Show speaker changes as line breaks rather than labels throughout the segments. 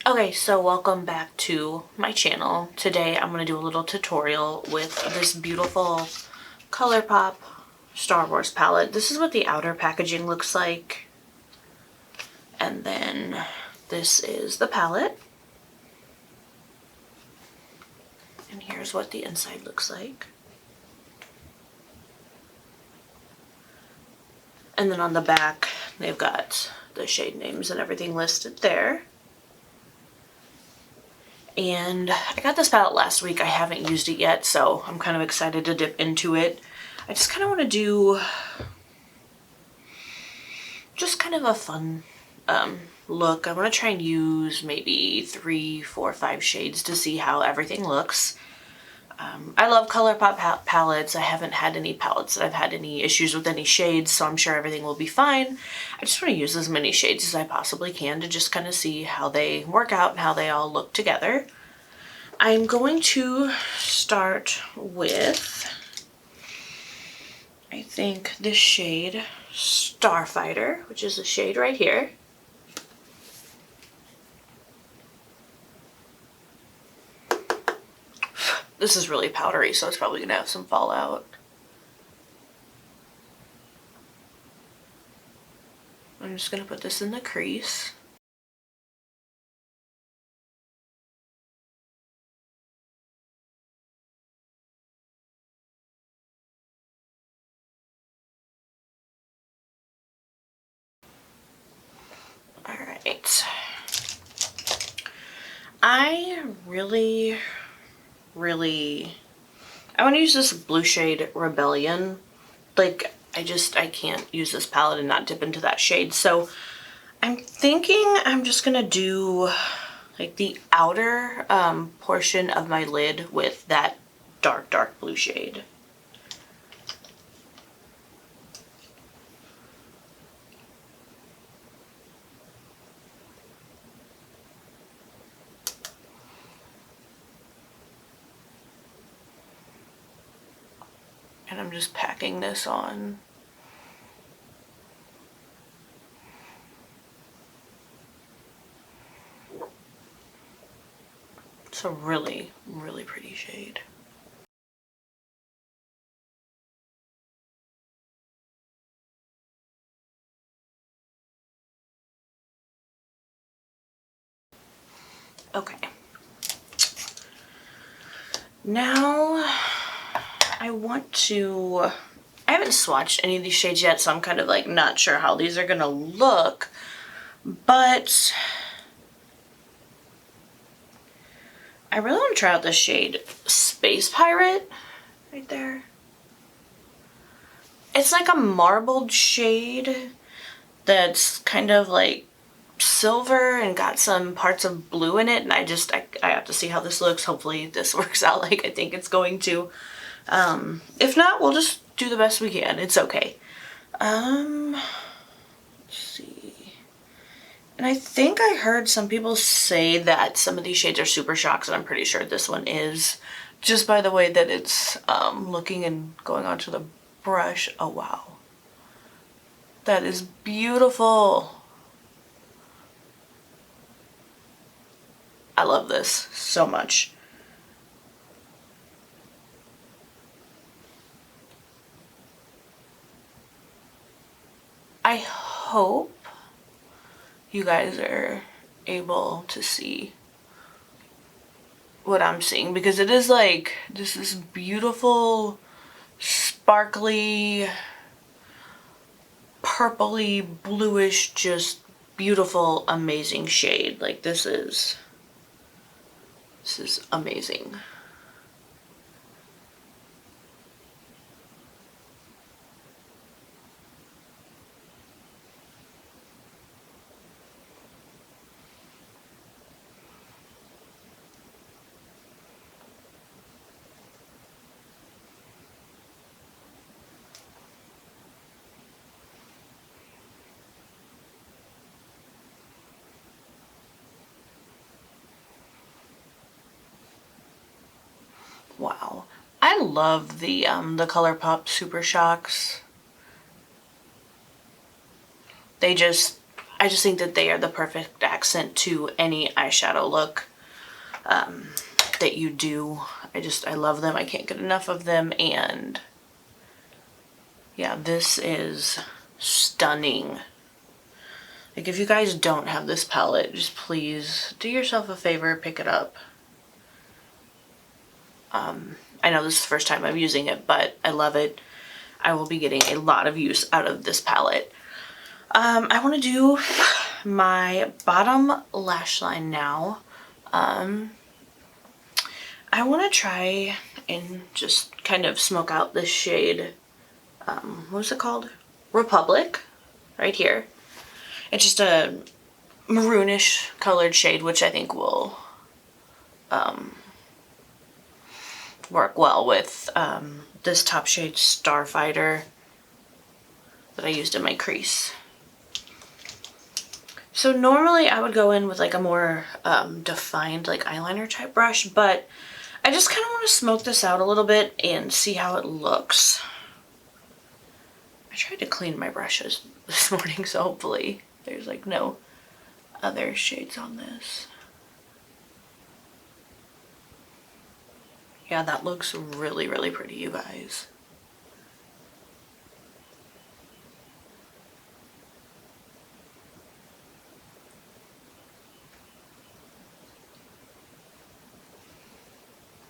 Okay, so welcome back to my channel. Today I'm going to do a little tutorial with this beautiful ColourPop Star Wars palette. This is what the outer packaging looks like. And then this is the palette. And here's what the inside looks like. And then on the back, they've got the shade names and everything listed there. And I got this palette last week. I haven't used it yet, so I'm kind of excited to dip into it. I just kind of want to do just kind of a fun look. I want to try and use maybe 3, 4, 5 shades to see how everything looks. I love ColourPop palettes. I haven't had any palettes that I've had any issues with any shades, so I'm sure everything will be fine. I just want to use as many shades as I possibly can to just kind of see how they work out and how they all look together. I'm going to start with, I think, this shade Starfighter, which is the shade right here. This is really powdery, so it's probably gonna have some fallout. I'm just gonna put this in the crease. All right. I want to use this blue shade Rebellion. Like, I can't use this palette and not dip into that shade. So I'm thinking I'm just gonna do like the outer portion of my lid with that dark blue shade. And I'm just packing this on. It's a really pretty shade. Okay. Now I haven't swatched any of these shades yet, so I'm kind of like not sure how these are gonna look, but I really want to try out the shade Space Pirate right there. It's like a marbled shade that's kind of like silver and got some parts of blue in it, and I have to see how this looks. Hopefully this works out like I think it's going to. If not, we'll just do the best we can. It's okay. Let's see. And I think I heard some people say that some of these shades are super shocks, and I'm pretty sure this one is, just by the way that it's looking and going onto the brush. Oh wow. That is beautiful. I love this so much. I hope you guys are able to see what I'm seeing, because it is like this is beautiful, sparkly, purpley, bluish, just beautiful, amazing shade. Like this is amazing. Wow. I love the ColourPop Super Shocks. They just, I just think that they are the perfect accent to any eyeshadow look that you do. I love them. I can't get enough of them. And yeah, this is stunning. Like, if you guys don't have this palette, just please do yourself a favor, pick it up. I know this is the first time I'm using it, but I love it. I will be getting a lot of use out of this palette. I want to do my bottom lash line now. I want to try and just kind of smoke out this shade. What is it called? Republic, right here. It's just a maroonish colored shade, which I think will work well with this top shade Starfighter that I used in my crease. So normally I would go in with like a more defined like eyeliner type brush, but I just kind of want to smoke this out a little bit and see how it looks. I tried to clean my brushes this morning, so hopefully there's like no other shades on this. Yeah, that looks really, really pretty, you guys.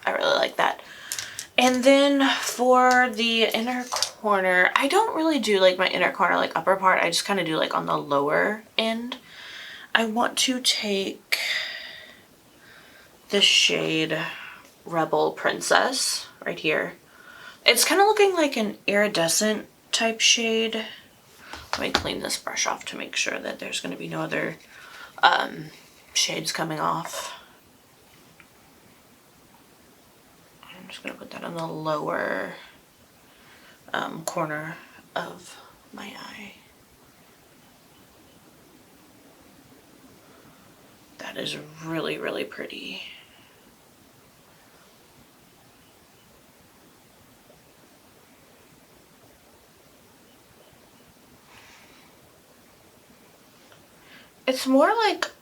I really like that. And then for the inner corner, I don't really do like my inner corner, like upper part. I just kind of do like on the lower end. I want to take the shade Rebel Princess right here. It's kind of looking like an iridescent type shade. Let me clean this brush off to make sure that there's going to be no other shades coming off. I'm just going to put that on the lower corner of my eye. That is really, really pretty. It's more like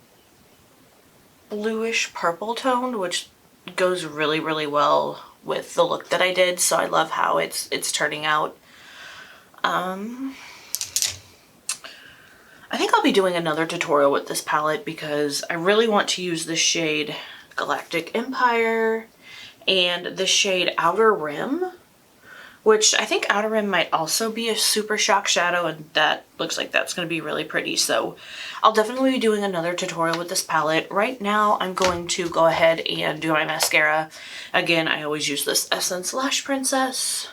bluish purple toned, which goes really, really well with the look that I did. So I love how it's turning out. I think I'll be doing another tutorial with this palette because I really want to use the shade Galactic Empire and the shade Outer Rim, which I think Outer Rim might also be a super shock shadow, and that looks like that's going to be really pretty. So I'll definitely be doing another tutorial with this palette. Right now I'm going to go ahead and do my mascara. Again, I always use this Essence Lash Princess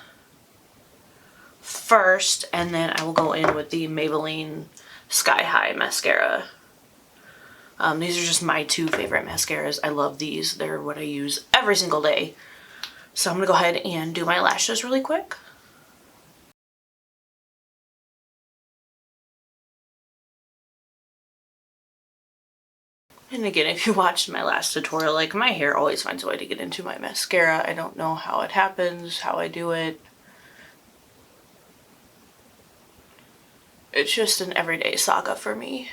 first, and then I will go in with the Maybelline Sky High mascara. These are just my two favorite mascaras. I love these. They're what I use every single day. So I'm going to go ahead and do my lashes really quick. And again, if you watched my last tutorial, like, my hair always finds a way to get into my mascara. I don't know how it happens, how I do it. It's just an everyday saga for me.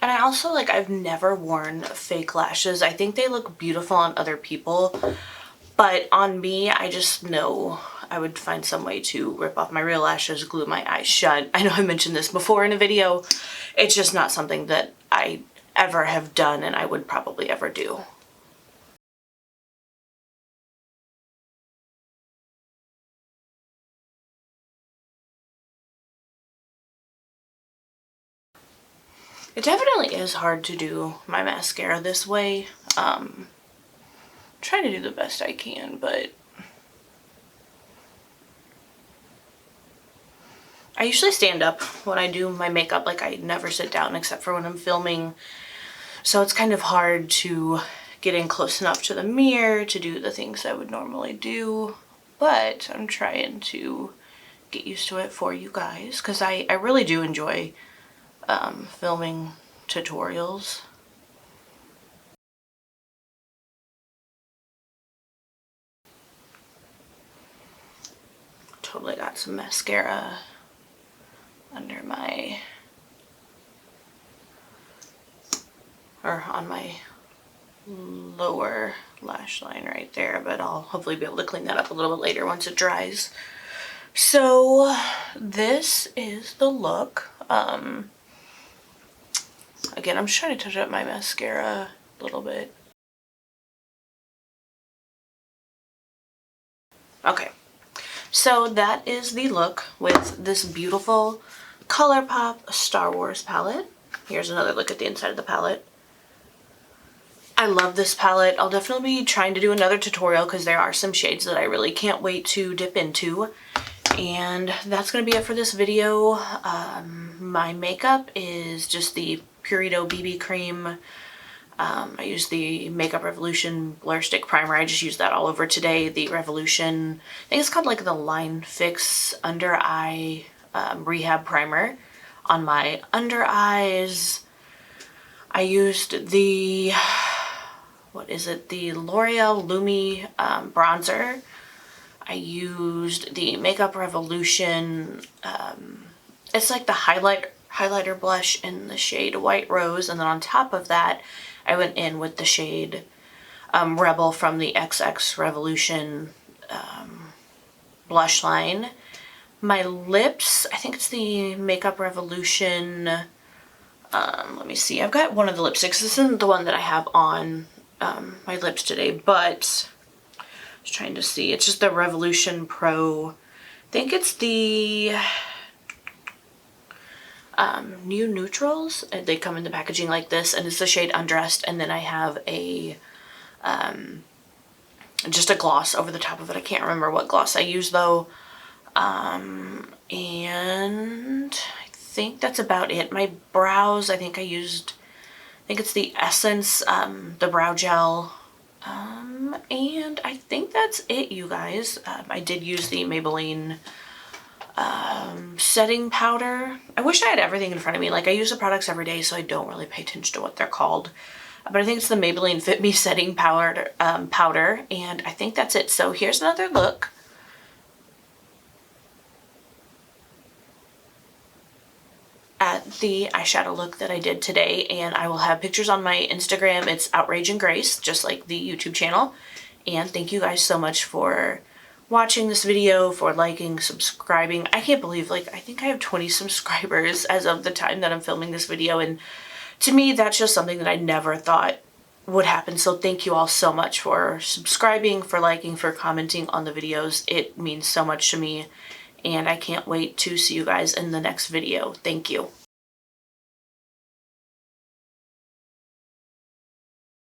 And I also, like, I've never worn fake lashes. I think they look beautiful on other people, but on me, I just know I would find some way to rip off my real lashes, glue my eyes shut. I know I mentioned this before in a video. It's just not something that I ever have done and I would probably ever do. It definitely is hard to do my mascara this way. Trying to do the best I can, but I usually stand up when I do my makeup. Like, I never sit down except for when I'm filming. So it's kind of hard to get in close enough to the mirror to do the things I would normally do. But I'm trying to get used to it for you guys because I really do enjoy filming tutorials. totally got some mascara under my, or on my lower lash line right there, but I'll hopefully be able to clean that up a little bit later once it dries. So this is the look. Again, I'm just trying to touch up my mascara a little bit. Okay, so that is the look with this beautiful ColourPop Star Wars palette. Here's another look at the inside of the palette. I love this palette. I'll definitely be trying to do another tutorial because there are some shades that I really can't wait to dip into. And that's going to be it for this video. My makeup is just the Purito BB cream. I use the Makeup Revolution Blur Stick Primer. I just used that all over today. The Revolution, I think it's called like the Line Fix Under Eye Rehab Primer on my under eyes. I used the, what is it? The L'Oreal Lumi bronzer. I used the Makeup Revolution, it's like the highlighter blush in the shade White Rose, and then on top of that, I went in with the shade Rebel from the XX Revolution blush line. My lips, I think it's the Makeup Revolution, let me see, I've got one of the lipsticks. This isn't the one that I have on my lips today, but just trying to see. It's just the Revolution Pro. I think it's the New Neutrals. They come in the packaging like this, and it's the shade Undressed. And then I have a just a gloss over the top of it. I can't remember what gloss I use though. And I think that's about it. My brows, I think it's the Essence, the brow gel. And I think that's it, you guys. I did use the Maybelline setting powder. I wish I had everything in front of me. Like, I use the products every day, so I don't really pay attention to what they're called. But I think it's the Maybelline Fit Me setting powder, and I think that's it. So here's another look. At the eyeshadow look that I did today, and I will have pictures on my Instagram. It's Outrage and Grace, just like the YouTube channel. And thank you guys so much for watching this video, for liking, subscribing. I can't believe, like, I think I have 20 subscribers as of the time that I'm filming this video, and to me that's just something that I never thought would happen. So thank you all so much for subscribing, for liking, for commenting on the videos. It means so much to me, and I can't wait to see you guys in the next video. Thank you.